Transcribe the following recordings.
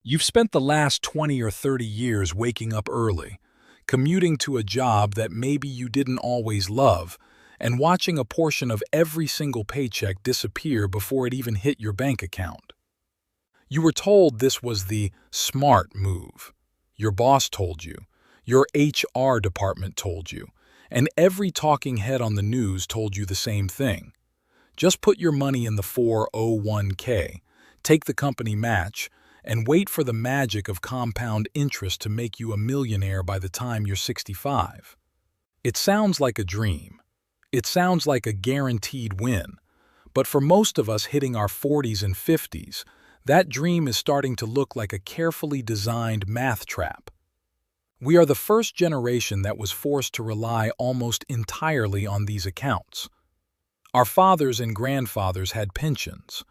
You've spent the last 20 or 30 years waking up early, commuting to a job that maybe you didn't always love, and watching a portion of every single paycheck disappear before it even hit your bank account. You were told this was the smart move. Your boss told you, your HR department told you, and every talking head on the news told you the same thing. Just put your money in the 401k, take the company match, and wait for the magic of compound interest to make you a millionaire by the time you're 65. It sounds like a dream. It sounds like a guaranteed win. But for most of us hitting our 40s and 50s, that dream is starting to look like a carefully designed math trap. We are the first generation that was forced to rely almost entirely on these accounts. Our fathers and grandfathers had pensions.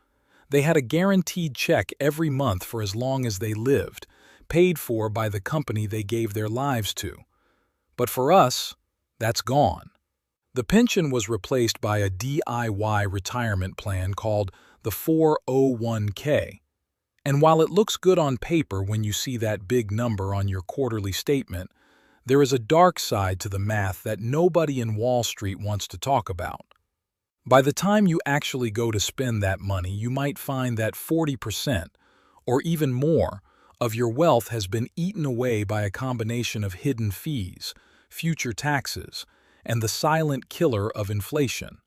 They had a guaranteed check every month for as long as they lived, paid for by the company they gave their lives to. But for us, that's gone. The pension was replaced by a DIY retirement plan called the 401k. And while it looks good on paper when you see that big number on your quarterly statement, there is a dark side to the math that nobody in Wall Street wants to talk about. By the time you actually go to spend that money, you might find that 40%, or even more, of your wealth has been eaten away by a combination of hidden fees, future taxes, and the silent killer of inflation.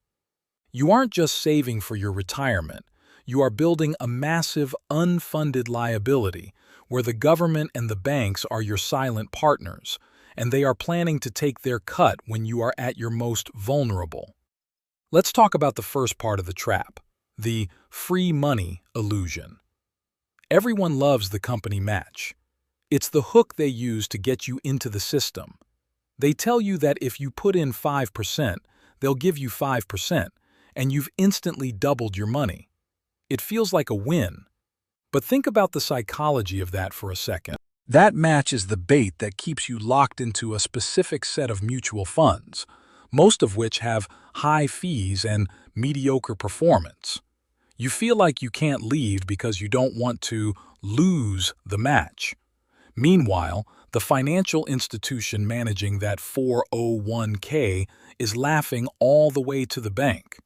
You aren't just saving for your retirement, you are building a massive unfunded liability where the government and the banks are your silent partners, and they are planning to take their cut when you are at your most vulnerable. Let's talk about the first part of the trap, the free money illusion. Everyone loves the company match. It's the hook they use to get you into the system. They tell you that if you put in 5%, they'll give you 5%, and you've instantly doubled your money. It feels like a win. But think about the psychology of that for a second. That match is the bait that keeps you locked into a specific set of mutual funds, most of which have high fees and mediocre performance. You feel like you can't leave because you don't want to lose the match. Meanwhile, the financial institution managing that 401k is laughing all the way to the bank.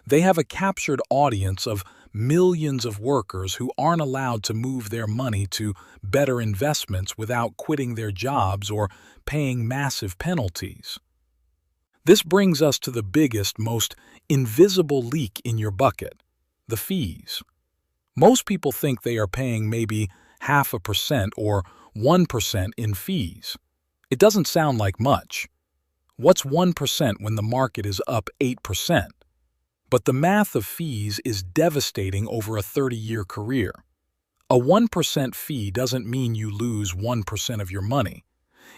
They have a captured audience of millions of workers who aren't allowed to move their money to better investments without quitting their jobs or paying massive penalties. This brings us to the biggest, most invisible leak in your bucket, the fees. Most people think they are paying maybe 0.5% or 1% in fees. It doesn't sound like much. What's 1% when the market is up 8%? But the math of fees is devastating over a 30-year career. A 1% fee doesn't mean you lose 1% of your money.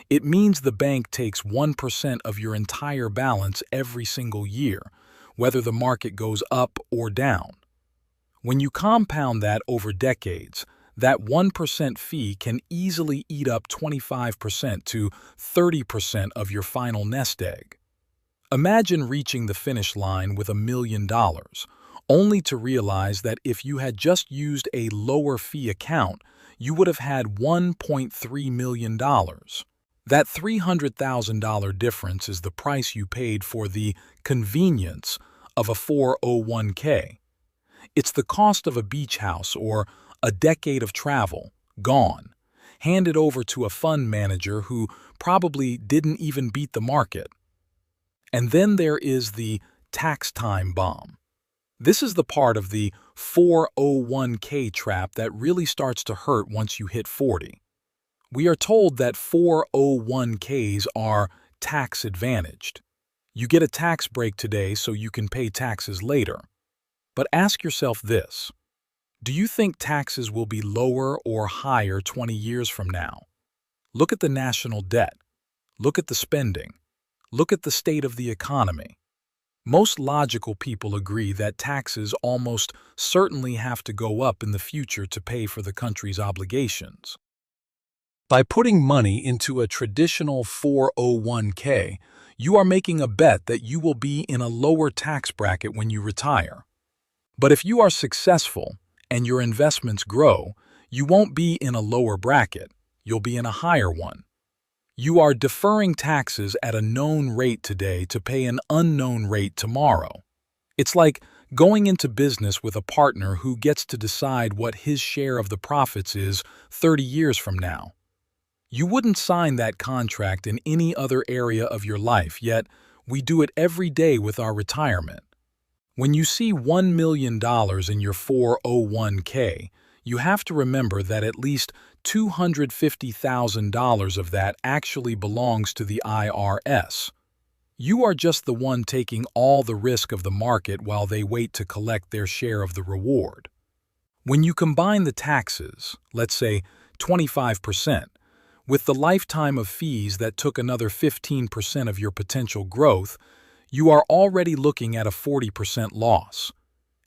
It means the bank takes 1% of your entire balance every single year, whether the market goes up or down. When you compound that over decades, that 1% fee can easily eat up 25% to 30% of your final nest egg. Imagine reaching the finish line with $1 million, only to realize that if you had just used a lower fee account, you would have had $1.3 million. That $300,000 difference is the price you paid for the convenience of a 401k. It's the cost of a beach house or a decade of travel, gone, handed over to a fund manager who probably didn't even beat the market. And then there is the tax time bomb. This is the part of the 401k trap that really starts to hurt once you hit 40. We are told that 401ks are tax advantaged. You get a tax break today so you can pay taxes later. But ask yourself this: do you think taxes will be lower or higher 20 years from now? Look at the national debt. Look at the spending. Look at the state of the economy. Most logical people agree that taxes almost certainly have to go up in the future to pay for the country's obligations. By putting money into a traditional 401k, you are making a bet that you will be in a lower tax bracket when you retire. But if you are successful and your investments grow, You won't be in a lower bracket, you'll be in a higher one. You are deferring taxes at a known rate today to pay an unknown rate tomorrow. It's like going into business with a partner who gets to decide what his share of the profits is 30 years from now. You wouldn't sign that contract in any other area of your life, yet we do it every day with our retirement. When you see $1 million in your 401k, you have to remember that at least $250,000 of that actually belongs to the IRS. You are just the one taking all the risk of the market while they wait to collect their share of the reward. When you combine the taxes, let's say 25%, with the lifetime of fees that took another 15% of your potential growth, you are already looking at a 40% loss.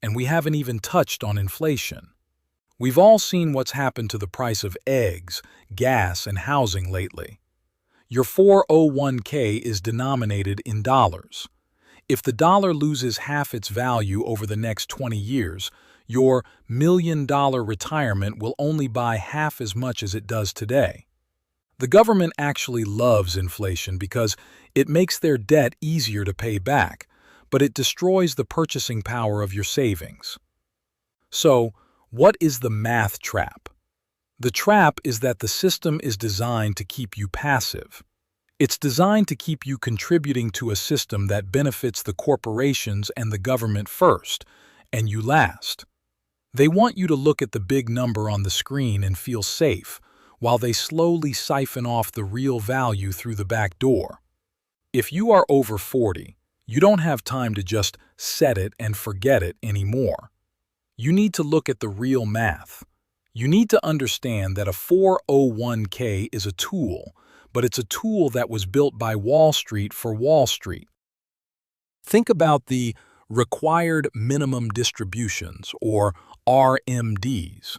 And we haven't even touched on inflation. We've all seen what's happened to the price of eggs, gas, and housing lately. Your 401k is denominated in dollars. If the dollar loses half its value over the next 20 years, your $1 million retirement will only buy half as much as it does today. The government actually loves inflation because it makes their debt easier to pay back, but it destroys the purchasing power of your savings. So, what is the math trap? The trap is that the system is designed to keep you passive. It's designed to keep you contributing to a system that benefits the corporations and the government first, and you last. They want you to look at the big number on the screen and feel safe, while they slowly siphon off the real value through the back door. If you are over 40, you don't have time to just set it and forget it anymore. You need to look at the real math. You need to understand that a 401k is a tool, but it's a tool that was built by Wall Street for Wall Street. Think about the required minimum distributions, or RMDs.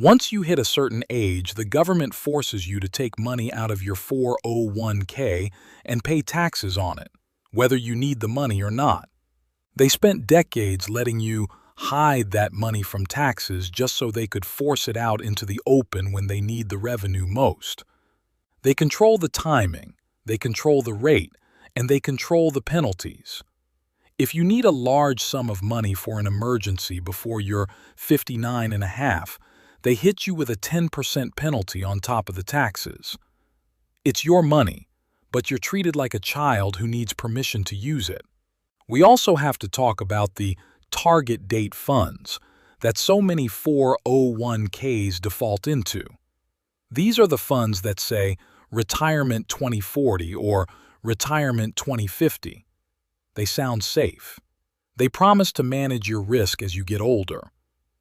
Once you hit a certain age, the government forces you to take money out of your 401k and pay taxes on it, whether you need the money or not. They spent decades letting you hide that money from taxes just so they could force it out into the open when they need the revenue most. They control the timing, they control the rate, and they control the penalties. If you need a large sum of money for an emergency before you're 59 and a half, they hit you with a 10% penalty on top of the taxes. It's your money, but you're treated like a child who needs permission to use it. We also have to talk about the target date funds that so many 401ks default into. These are the funds that say Retirement 2040 or Retirement 2050. They sound safe. They promise to manage your risk as you get older.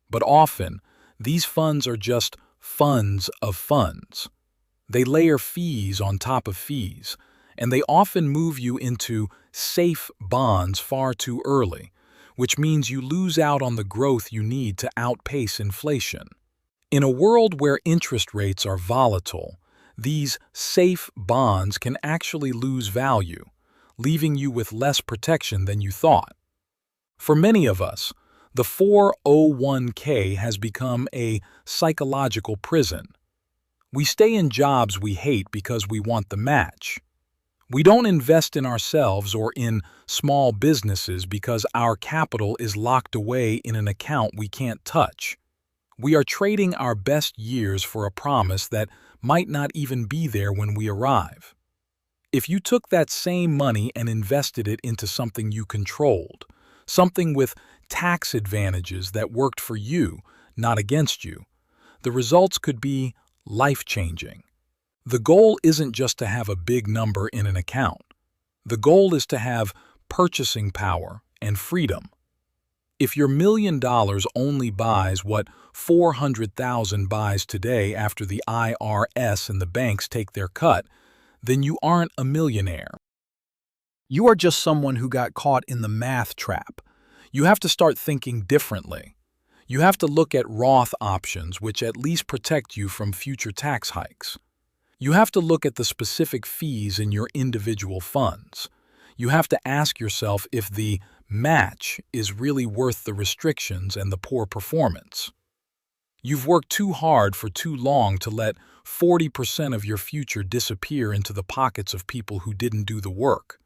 But often, these funds are just funds of funds. They layer fees on top of fees, and they often move you into safe bonds far too early, which means you lose out on the growth you need to outpace inflation. In a world where interest rates are volatile, these safe bonds can actually lose value, leaving you with less protection than you thought. For many of us, the 401k has become a psychological prison. We stay in jobs we hate because we want the match. We don't invest in ourselves or in small businesses because our capital is locked away in an account we can't touch. We are trading our best years for a promise that might not even be there when we arrive. If you took that same money and invested it into something you controlled, something with tax advantages that worked for you, not against you, the results could be life-changing. The goal isn't just to have a big number in an account. The goal is to have purchasing power and freedom. If your $1 million only buys what 400,000 buys today after the IRS and the banks take their cut, then you aren't a millionaire. You are just someone who got caught in the math trap. You have to start thinking differently. You have to look at Roth options, which at least protect you from future tax hikes. You have to look at the specific fees in your individual funds. You have to ask yourself if the match is really worth the restrictions and the poor performance. You've worked too hard for too long to let 40% of your future disappear into the pockets of people who didn't do the work.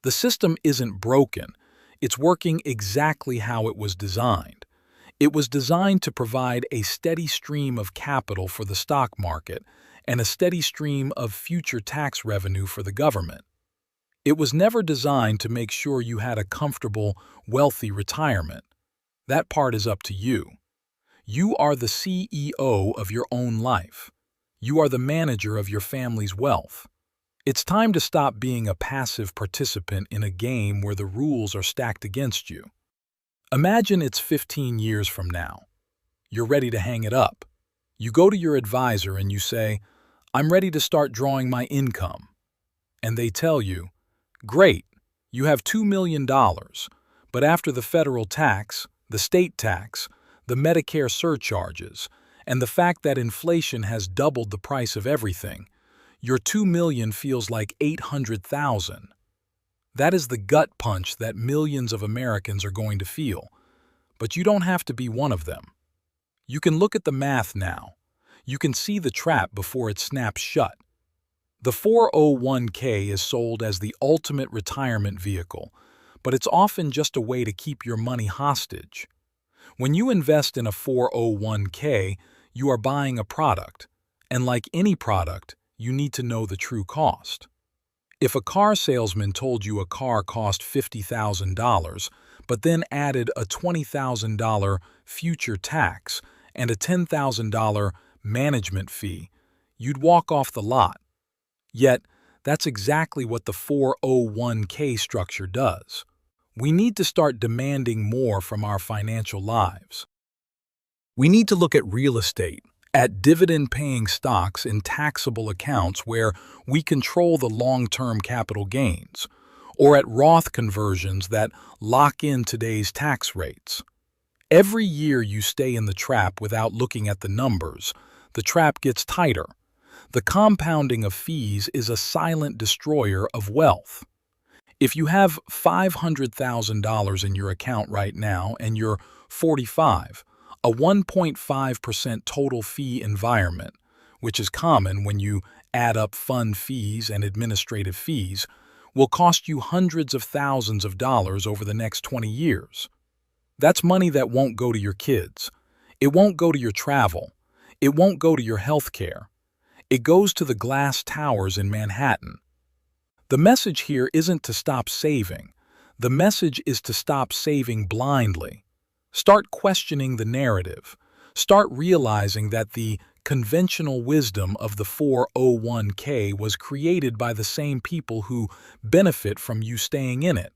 The system isn't broken. It's working exactly how it was designed. It was designed to provide a steady stream of capital for the stock market and a steady stream of future tax revenue for the government. It was never designed to make sure you had a comfortable, wealthy retirement. That part is up to you. You are the CEO of your own life. You are the manager of your family's wealth. It's time to stop being a passive participant in a game where the rules are stacked against you. Imagine it's 15 years from now. You're ready to hang it up. You go to your advisor and you say, "I'm ready to start drawing my income." And they tell you, "Great, you have $2 million, but after the federal tax, the state tax, the Medicare surcharges, and the fact that inflation has doubled the price of everything, your $2 million feels like $800,000. That is the gut punch that millions of Americans are going to feel, but you don't have to be one of them. You can look at the math now. You can see the trap before it snaps shut. The 401k is sold as the ultimate retirement vehicle, but it's often just a way to keep your money hostage. When you invest in a 401k, you are buying a product, and like any product, you need to know the true cost. If a car salesman told you a car cost $50,000, but then added a $20,000 future tax and a $10,000 management fee, you'd walk off the lot. Yet, that's exactly what the 401k structure does. We need to start demanding more from our financial lives. We need to look at real estate, at dividend-paying stocks in taxable accounts where we control the long-term capital gains, or at Roth conversions that lock in today's tax rates. Every year you stay in the trap without looking at the numbers, the trap gets tighter. The compounding of fees is a silent destroyer of wealth. If you have $500,000 in your account right now and you're 45, a 1.5% total fee environment, which is common when you add up fund fees and administrative fees, will cost you hundreds of thousands of dollars over the next 20 years. That's money that won't go to your kids. It won't go to your travel. It won't go to your health care. It goes to the glass towers in Manhattan. The message here isn't to stop saving. The message is to stop saving blindly. Start questioning the narrative. Start realizing that the conventional wisdom of the 401k was created by the same people who benefit from you staying in it.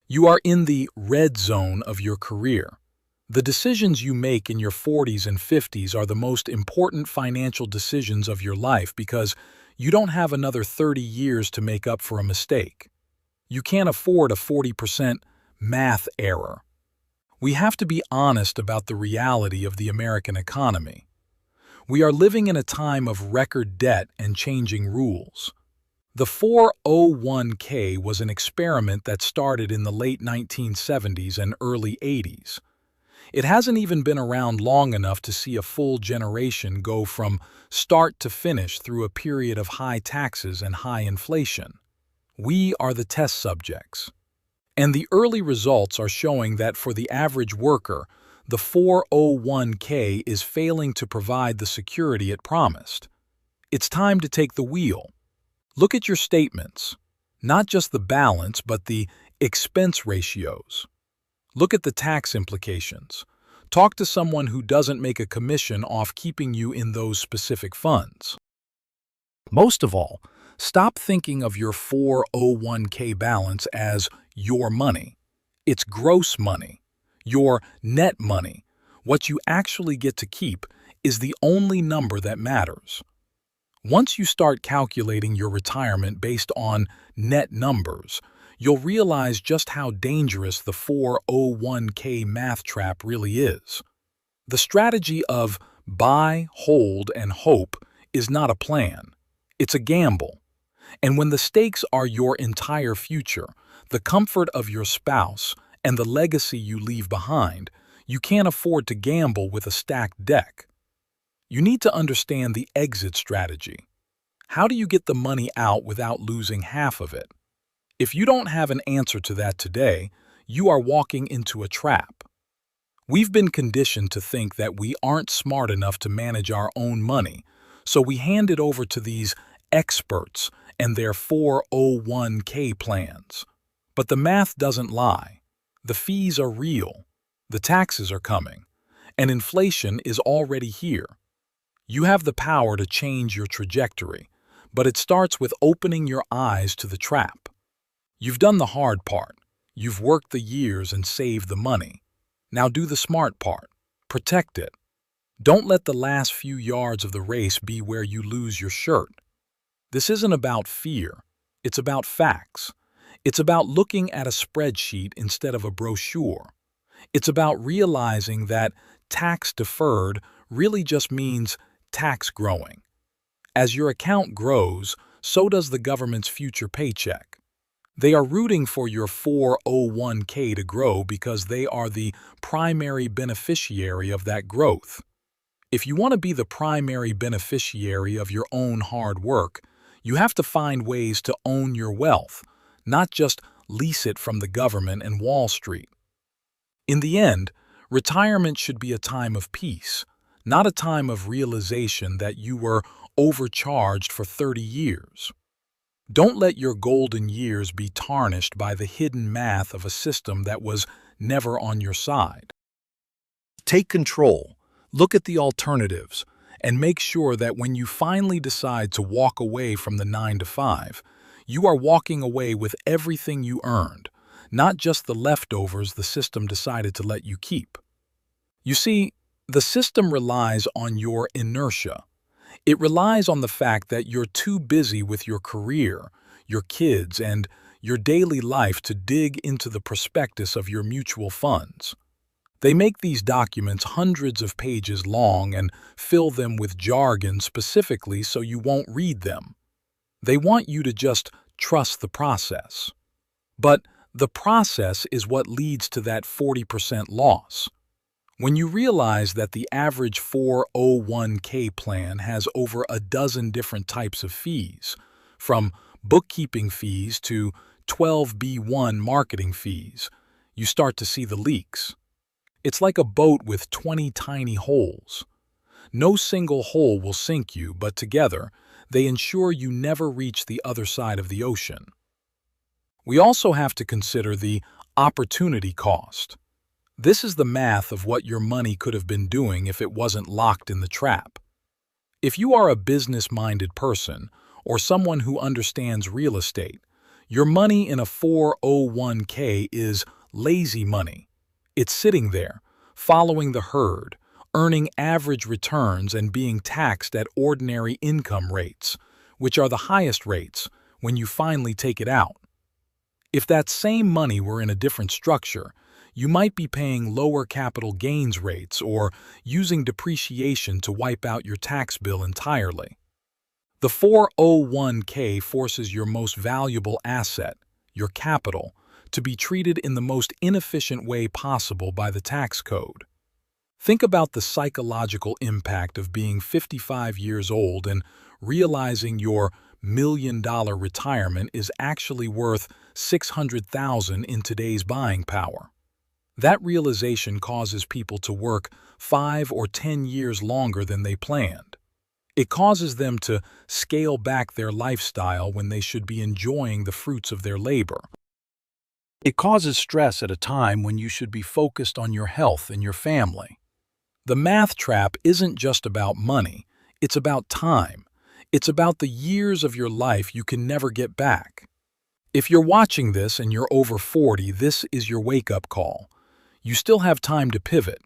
You are in the red zone of your career. The decisions you make in your 40s and 50s are the most important financial decisions of your life because you don't have another 30 years to make up for a mistake. You can't afford a 40% math error. We have to be honest about the reality of the American economy. We are living in a time of record debt and changing rules. The 401k was an experiment that started in the late 1970s and early 80s. It hasn't even been around long enough to see a full generation go from start to finish through a period of high taxes and high inflation. We are the test subjects. And the early results are showing that for the average worker, the 401k is failing to provide the security it promised. It's time to take the wheel. Look at your statements, not just the balance, but the expense ratios. Look at the tax implications. Talk to someone who doesn't make a commission off keeping you in those specific funds. Most of all, stop thinking of your 401k balance as your money. It's gross money. Your net money, what you actually get to keep, is the only number that matters. Once you start calculating your retirement based on net numbers, you'll realize just how dangerous the 401k math trap really is. The strategy of buy, hold, and hope is not a plan. It's a gamble. And when the stakes are your entire future, the comfort of your spouse, and the legacy you leave behind, You can't afford to gamble with a stacked deck. You need to understand the exit strategy. How do you get the money out without losing half of it? If you don't have an answer to that today, you are walking into a trap. We've been conditioned to think that we aren't smart enough to manage our own money, so we hand it over to these experts and their 401k plans. But the math doesn't lie. The fees are real, the taxes are coming, and inflation is already here. You have the power to change your trajectory, but it starts with opening your eyes to the trap. You've done the hard part. You've worked the years and saved the money. Now do the smart part. Protect it. Don't let the last few yards of the race be where you lose your shirt. This isn't about fear. It's about facts. It's about looking at a spreadsheet instead of a brochure. It's about realizing that tax deferred really just means tax growing. As your account grows, so does the government's future paycheck. They are rooting for your 401k to grow because they are the primary beneficiary of that growth. If you want to be the primary beneficiary of your own hard work, you have to find ways to own your wealth, not just lease it from the government and Wall Street. In the end, retirement should be a time of peace, not a time of realization that you were overcharged for 30 years. Don't let your golden years be tarnished by the hidden math of a system that was never on your side. Take control, look at the alternatives, and make sure that when you finally decide to walk away from the 9 to 5, you are walking away with everything you earned, not just the leftovers the system decided to let you keep. You see, the system relies on your inertia. It relies on the fact that you're too busy with your career, your kids, and your daily life to dig into the prospectus of your mutual funds. They make these documents hundreds of pages long and fill them with jargon specifically so you won't read them. They want you to just trust the process. But the process is what leads to that 40% loss. When you realize that the average 401k plan has over a dozen different types of fees, from bookkeeping fees to 12B1 marketing fees, you start to see the leaks. It's like a boat with 20 tiny holes. No single hole will sink you, but together, they ensure you never reach the other side of the ocean. We also have to consider the opportunity cost. This is the math of what your money could have been doing if it wasn't locked in the trap. If you are a business-minded person or someone who understands real estate, your money in a 401k is lazy money. It's sitting there, following the herd, earning average returns and being taxed at ordinary income rates, which are the highest rates when you finally take it out. If that same money were in a different structure, you might be paying lower capital gains rates or using depreciation to wipe out your tax bill entirely. The 401k forces your most valuable asset, your capital, to be treated in the most inefficient way possible by the tax code. Think about the psychological impact of being 55 years old and realizing your million-dollar retirement is actually worth $600,000 in today's buying power. That realization causes people to work 5 or 10 years longer than they planned. It causes them to scale back their lifestyle when they should be enjoying the fruits of their labor. It causes stress at a time when you should be focused on your health and your family. The math trap isn't just about money, it's about time. It's about the years of your life you can never get back. If you're watching this and you're over 40, this is your wake-up call. You still have time to pivot.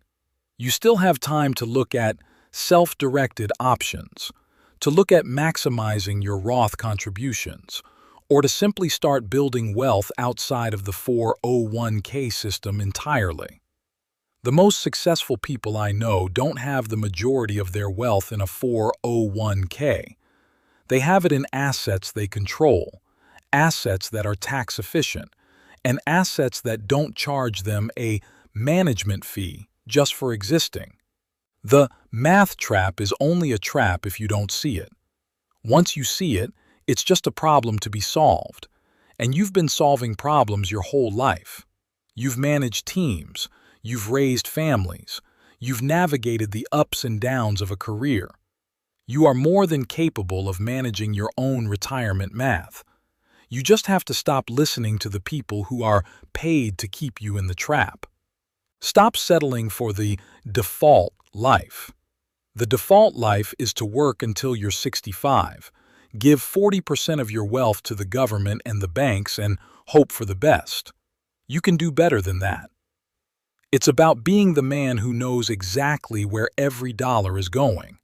You still have time to look at self-directed options, to look at maximizing your Roth contributions, or to simply start building wealth outside of the 401k system entirely. The most successful people I know don't have the majority of their wealth in a 401k. They have it in assets they control, assets that are tax efficient, and assets that don't charge them a management fee just for existing. The math trap is only a trap if you don't see it. Once you see it, it's just a problem to be solved. And you've been solving problems your whole life. You've managed teams, you've raised families, you've navigated the ups and downs of a career. You are more than capable of managing your own retirement math. You just have to stop listening to the people who are paid to keep you in the trap. Stop settling for the default life. The default life is to work until you're 65, give 40% of your wealth to the government and the banks, and hope for the best. You can do better than that. It's about being the man who knows exactly where every dollar is going.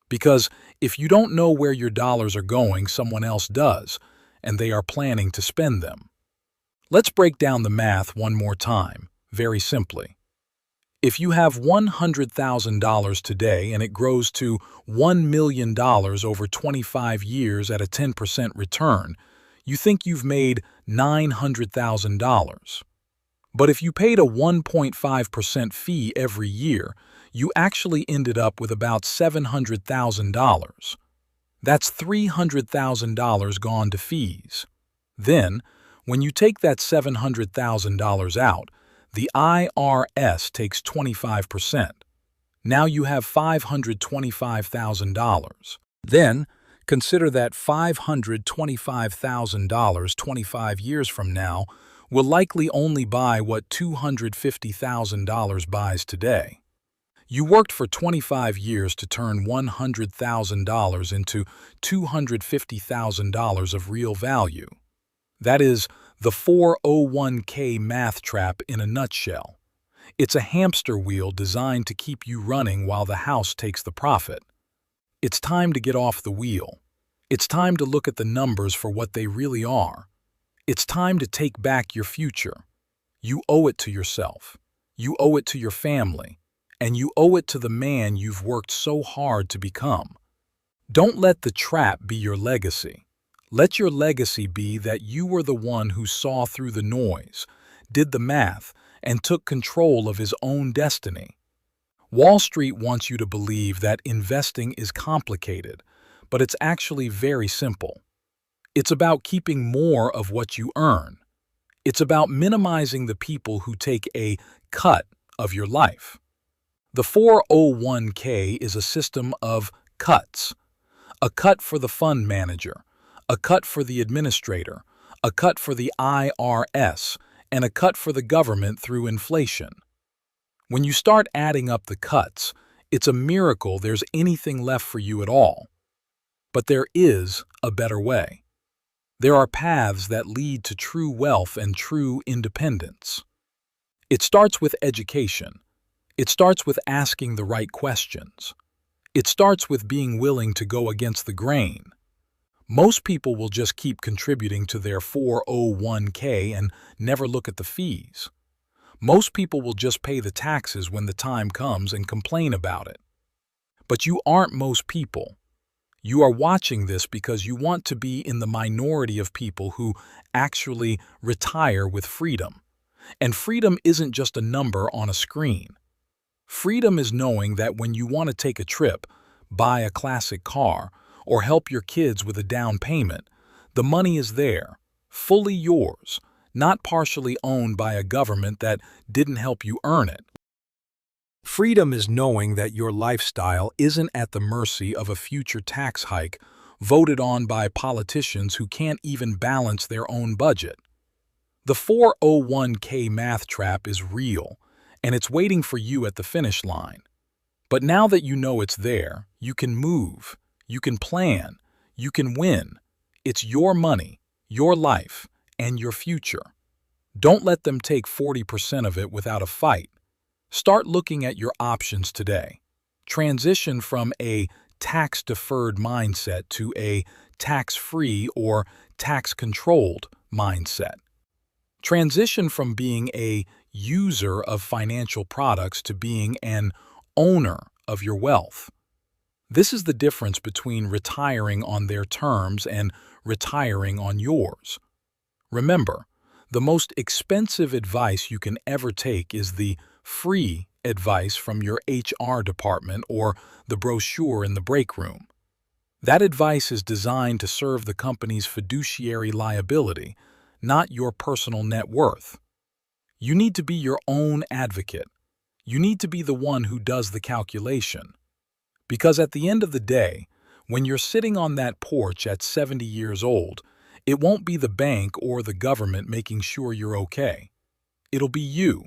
Because if you don't know where your dollars are going, someone else does, and they are planning to spend them. Let's break down the math one more time, very simply. If you have $100,000 today and it grows to $1 million over 25 years at a 10% return, you think you've made $900,000. But if you paid a 1.5% fee every year, you actually ended up with about $700,000. That's $300,000 gone to fees. Then, when you take that $700,000 out, the IRS takes 25%. Now you have $525,000. Then, consider that $525,000 25 years from now will likely only buy what $250,000 buys today. You worked for 25 years to turn $100,000 into $250,000 of real value. That is the 401k math trap in a nutshell. It's a hamster wheel designed to keep you running while the house takes the profit. It's time to get off the wheel. It's time to look at the numbers for what they really are. It's time to take back your future. You owe it to yourself. You owe it to your family. And you owe it to the man you've worked so hard to become. Don't let the trap be your legacy. Let your legacy be that you were the one who saw through the noise, did the math, and took control of his own destiny. Wall Street wants you to believe that investing is complicated, but it's actually very simple. It's about keeping more of what you earn. It's about minimizing the people who take a cut of your life. The 401k is a system of cuts. A cut for the fund manager, a cut for the administrator, a cut for the IRS, and a cut for the government through inflation. When you start adding up the cuts, it's a miracle there's anything left for you at all. But there is a better way. There are paths that lead to true wealth and true independence. It starts with education. It starts with asking the right questions. It starts with being willing to go against the grain. Most people will just keep contributing to their 401k and never look at the fees. Most people will just pay the taxes when the time comes and complain about it. But you aren't most people. You are watching this because you want to be in the minority of people who actually retire with freedom. And freedom isn't just a number on a screen. Freedom is knowing that when you want to take a trip, buy a classic car, or help your kids with a down payment, the money is there, fully yours, not partially owned by a government that didn't help you earn it. Freedom is knowing that your lifestyle isn't at the mercy of a future tax hike voted on by politicians who can't even balance their own budget. The 401k math trap is real, and it's waiting for you at the finish line. But now that you know it's there, you can move, you can plan, you can win. It's your money, your life, and your future. Don't let them take 40% of it without a fight. Start looking at your options today. Transition from a tax-deferred mindset to a tax-free or tax-controlled mindset. Transition from being a user of financial products to being an owner of your wealth. This is the difference between retiring on their terms and retiring on yours. Remember, the most expensive advice you can ever take is the free advice from your HR department or the brochure in the break room. That advice is designed to serve the company's fiduciary liability, not your personal net worth. You need to be your own advocate. You need to be the one who does the calculation. Because at the end of the day, when you're sitting on that porch at 70 years old, it won't be the bank or the government making sure you're okay. It'll be you.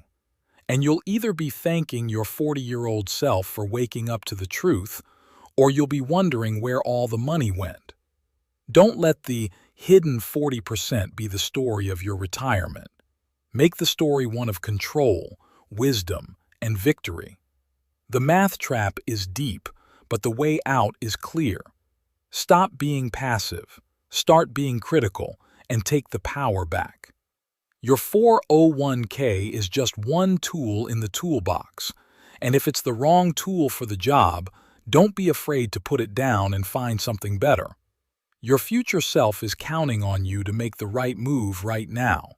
And you'll either be thanking your 40-year-old self for waking up to the truth, or you'll be wondering where all the money went. Don't let the hidden 40% be the story of your retirement. Make the story one of control, wisdom, and victory. The math trap is deep, but the way out is clear. Stop being passive, start being critical, and take the power back. Your 401k is just one tool in the toolbox, and if it's the wrong tool for the job, don't be afraid to put it down and find something better. Your future self is counting on you to make the right move right now.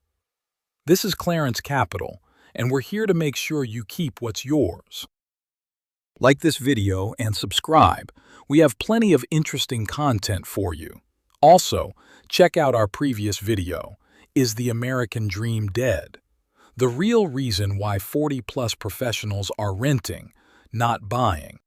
This is Clarence Capital, and we're here to make sure you keep what's yours. Like this video and subscribe. We have plenty of interesting content for you. Also, check out our previous video, Is the American Dream Dead? The real reason why 40-plus professionals are renting, not buying.